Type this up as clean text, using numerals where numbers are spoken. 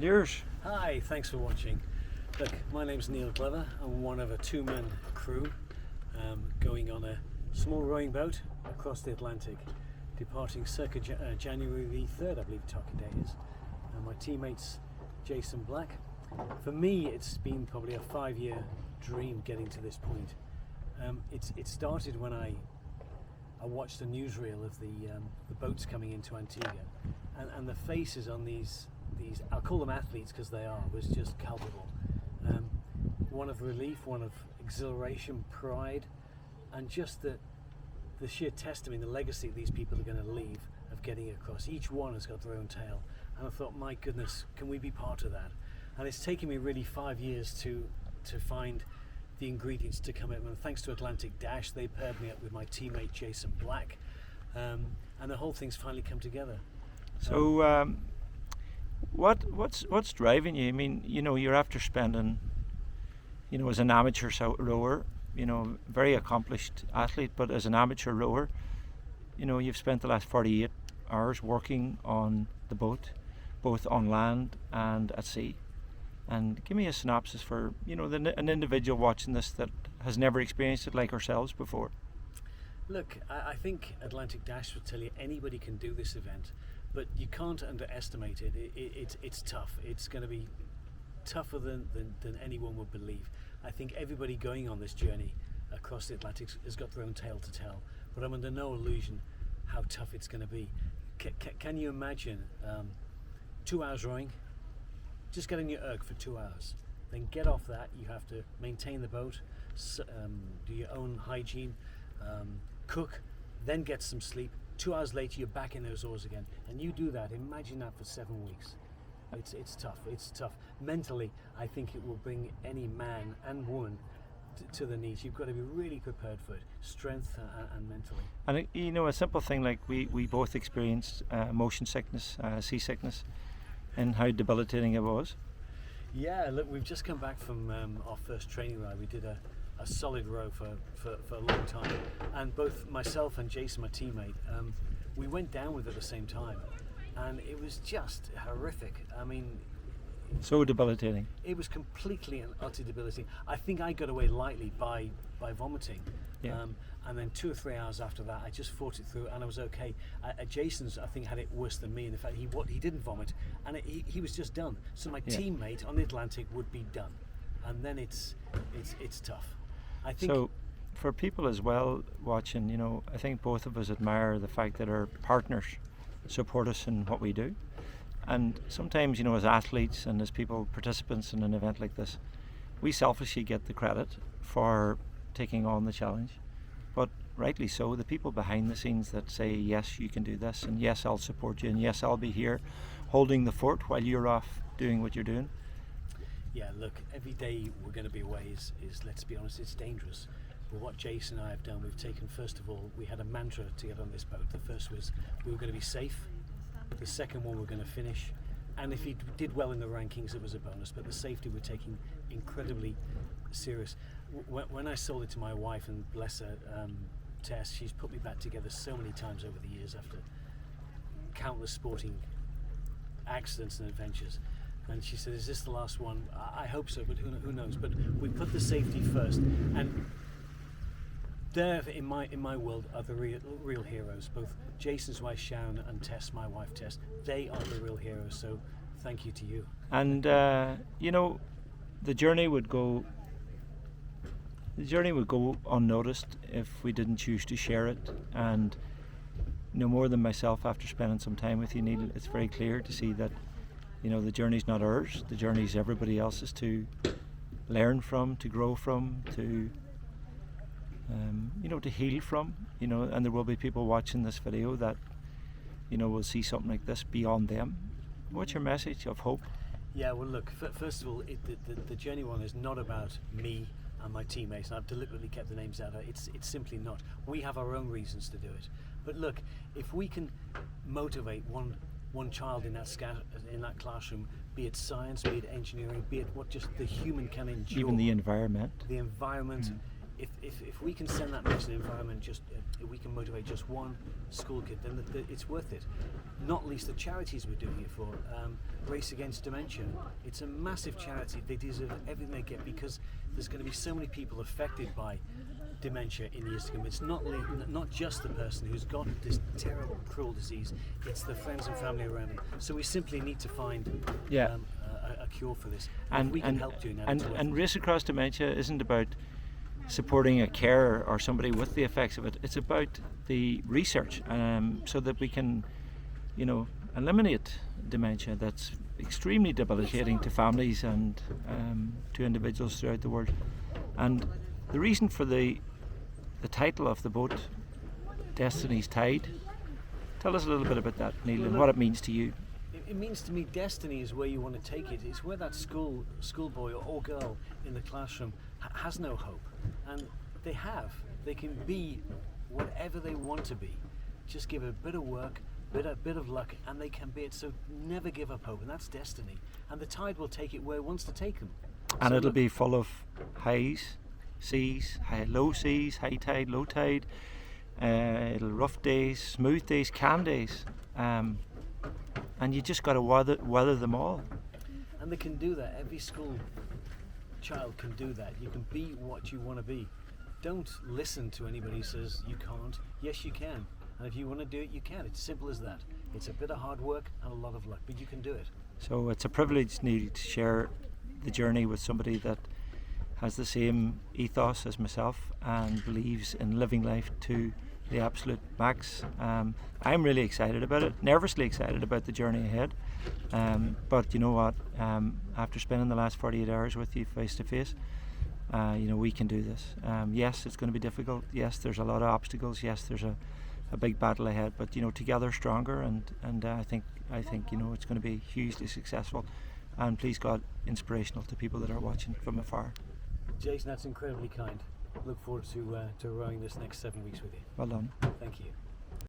Yours. Hi, thanks for watching. Look, my name's Neil Glover. I'm one of a two-man crew going on a small rowing boat across the Atlantic, departing circa January the 3rd, I believe target date is. My teammate's Jason Black. For me, it's been probably a 5-year dream getting to this point. It started when I watched a newsreel of the boats coming into Antigua, and the faces on these I'll call them athletes because they are, was just culpable. One of relief, one of exhilaration, pride, and just the sheer testimony, the legacy these people are going to leave of getting across. Each one has got their own tale, and I thought, my goodness, can we be part of that? And it's taken me really 5 years to find the ingredients to come in. And thanks to Atlantic Dash, they paired me up with my teammate Jason Black, and the whole thing's finally come together. So, what's driving you? I mean, you're after spending, as an amateur rower, very accomplished athlete, but as an amateur rower, you've spent the last 48 hours working on the boat, both on land and at sea. And give me a synopsis for, an individual watching this that has never experienced it like ourselves before. Look, I think Atlantic Dash would tell you anybody can do this event, but you can't underestimate it. It's tough. It's going to be tougher than anyone would believe. I think everybody going on this journey across the Atlantic has got their own tale to tell, but I'm under no illusion how tough it's going to be. Can you imagine 2 hours rowing? Just get in your erg for 2 hours. Then get off that. You have to maintain the boat, do your own hygiene, cook, then get some sleep. 2 hours later, you're back in those oars again. And you do that. Imagine that for 7 weeks. It's tough. It's tough. Mentally, I think it will bring any man and woman to the knees. You've got to be really prepared for it, strength and mentally. And a simple thing like we both experienced motion sickness, seasickness, and how debilitating it was. Yeah, look, we've just come back from our first training ride. We did a solid row for a long time, and both myself and Jason, my teammate, we went down with it at the same time, and it was just horrific. I mean, so debilitating. It was completely and utterly debilitating. I think I got away lightly by vomiting. Yeah. And then 2 or 3 hours after that, I just fought it through, and I was okay. Jason's, I think, had it worse than me in the fact he didn't vomit, and he was just done. So my teammate on the Atlantic would be done, and then it's tough. I think. So, for people as well watching, I think both of us admire the fact that our partners support us in what we do, and sometimes, as athletes and as people, participants in an event like this, we selfishly get the credit for taking on the challenge. But rightly so, the people behind the scenes that say, yes, you can do this, and yes, I'll support you, and yes, I'll be here holding the fort while you're off doing what you're doing. Yeah, look, every day we're going to be away is, let's be honest, it's dangerous. But what Jason and I have done, we've taken, first of all, we had a mantra to get on this boat. The first was we were going to be safe. The second one, we're going to finish. And if he did well in the rankings, it was a bonus. But the safety we're taking incredibly serious. When I sold it to my wife, and bless her, Tess, she's put me back together so many times over the years after countless sporting accidents and adventures. And she said, is this the last one? I hope so, but who knows? But we put the safety first. And there, in my world, are the real heroes. Both Jason's wife, Sharon, and Tess, my wife, Tess, they are the real heroes. So thank you to you. And, the journey would go unnoticed if we didn't choose to share it. And more than myself, after spending some time with you, Neil, it's very clear to see that the journey's not ours. The journey's everybody else's to learn from, to grow from, to to heal from. And there will be people watching this video that will see something like this beyond them. What's your message of hope? Yeah, well, look, first of all, the journey one is not about me and my teammates, and I've deliberately kept the names out. It's simply not. We have our own reasons to do it. But look, if we can motivate one child in that classroom, be it science, be it engineering, be it what just the human can enjoy. Even the environment. The environment if we can send that message in the environment, just if we can motivate just one school kid, then it's worth it. Not least the charities we're doing it for. Race Against Dementia. It's a massive charity. They deserve everything they get because there's going to be so many people affected by dementia in years to come. It's not just the person who's got this terrible, cruel disease. It's the friends and family around them. So we simply need to find a cure for this. And we can help doing that. And Race Across Dementia isn't about supporting a carer or somebody with the effects of it. It's about the research, so that we can, eliminate dementia that's extremely debilitating to families and to individuals throughout the world. And the reason for the title of the boat, Destiny's Tide, tell us a little bit about that, Neil, and what it means to you. It means to me destiny is where you want to take it. It's where that schoolboy or girl in the classroom has no hope. And they can be whatever they want to be. Just give it a bit of work, a bit of luck, and they can be it. So never give up hope, and that's destiny. And the tide will take it where it wants to take them. And it'll be full of highs, seas, low seas, high tide, low tide, it'll rough days, smooth days, calm days. And you just got to weather them all. And they can do that. Every school child can do that. You can be what you want to be. Don't listen to anybody who says you can't. Yes, you can. And if you want to do it, you can. It's simple as that. It's a bit of hard work and a lot of luck, but you can do it. So it's a privilege, Neil, to share the journey with somebody that has the same ethos as myself and believes in living life to the absolute max. I'm really excited about it, nervously excited about the journey ahead. But you know what? After spending the last 48 hours with you face to face, we can do this. Yes, it's going to be difficult. Yes, there's a lot of obstacles. Yes, there's a big battle ahead. But together stronger, and I think it's going to be hugely successful. And please God, inspirational to people that are watching from afar. Jason, that's incredibly kind. Look forward to rowing this next 7 weeks with you. Well done. Thank you.